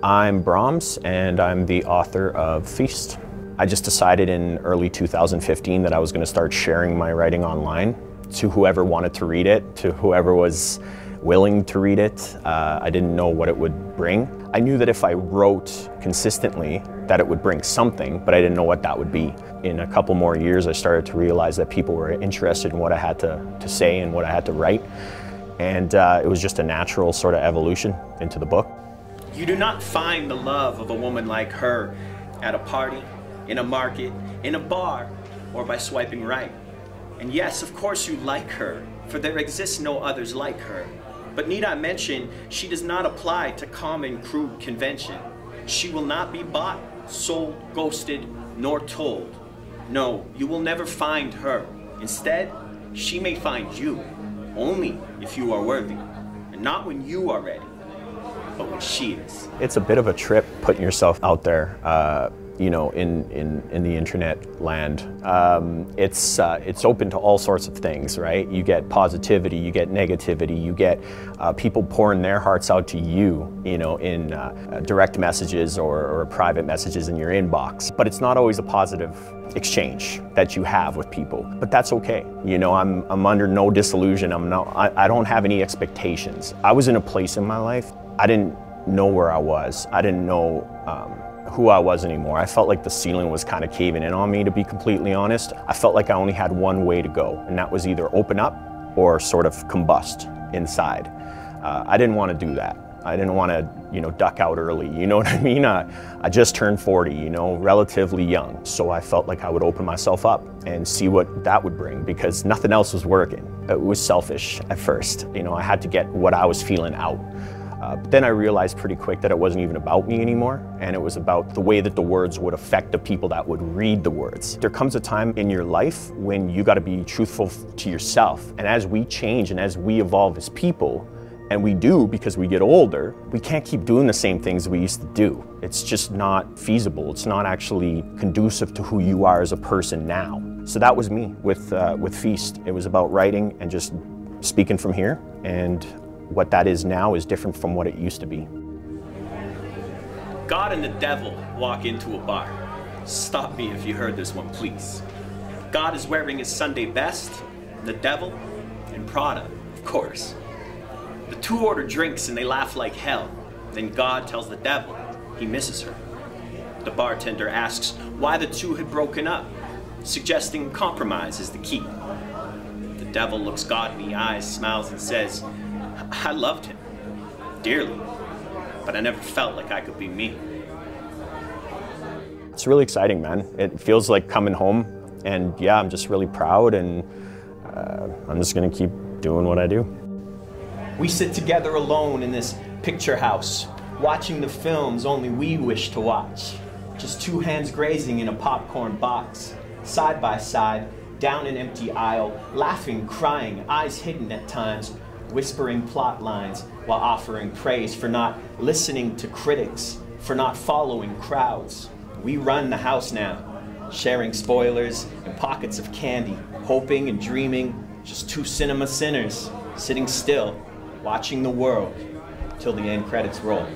I'm Broms, and I'm the author of Feast. I just decided in early 2015 that I was going to start sharing my writing online to whoever wanted to read it, to whoever was willing to read it. I didn't know what it would bring. I knew that if I wrote consistently that it would bring something, but I didn't know what that would be. In a couple more years, I started to realize that people were interested in what I had to say and what I had to write. And it was just a natural sort of evolution into the book. You do not find the love of a woman like her at a party, in a market, in a bar, or by swiping right. And yes, of course you like her, for there exists no others like her. But need I mention, she does not apply to common crude convention. She will not be bought, sold, ghosted, nor told. No, you will never find her. Instead, she may find you, only if you are worthy, and not when you are ready, but when she is. It's a bit of a trip putting yourself out there, you know, in the internet land. It's open to all sorts of things, right? You get positivity, you get negativity, you get people pouring their hearts out to you, you know, in direct messages or private messages in your inbox. But it's not always a positive exchange that you have with people, but that's okay. You know, I'm under no disillusion. I don't have any expectations. I was in a place in my life, I didn't know where I was. I didn't know who I was anymore. I felt like the ceiling was kind of caving in on me, to be completely honest. I felt like I only had one way to go, and that was either open up or sort of combust inside. I didn't want to do that. I didn't want to, you know, duck out early, you know what I mean? I just turned 40, you know, relatively young. So I felt like I would open myself up and see what that would bring, because nothing else was working. It was selfish at first. You know, I had to get what I was feeling out. But then I realized pretty quick that it wasn't even about me anymore, and it was about the way that the words would affect the people that would read the words. There comes a time in your life when you got to be truthful to yourself, and as we change and as we evolve as people, and we do because we get older, we can't keep doing the same things we used to do. It's just not feasible. It's not actually conducive to who you are as a person now. So that was me with Feast. It was about writing and just speaking from here, and what that is now is different from what it used to be. God and the devil walk into a bar. Stop me if you heard this one, please. God is wearing his Sunday best, the devil in Prada, of course. The two order drinks and they laugh like hell. Then God tells the devil he misses her. The bartender asks why the two had broken up, suggesting compromise is the key. The devil looks God in the eyes, smiles and says, I loved him dearly, but I never felt like I could be me. It's really exciting, man. It feels like coming home, and yeah, I'm just really proud, and I'm just gonna keep doing what I do. We sit together alone in this picture house, watching the films only we wish to watch. Just two hands grazing in a popcorn box, side by side, down an empty aisle, laughing, crying, eyes hidden at times, whispering plot lines while offering praise for not listening to critics, for not following crowds. We run the house now, sharing spoilers and pockets of candy, hoping and dreaming, just two cinema sinners, sitting still, watching the world till the end credits roll.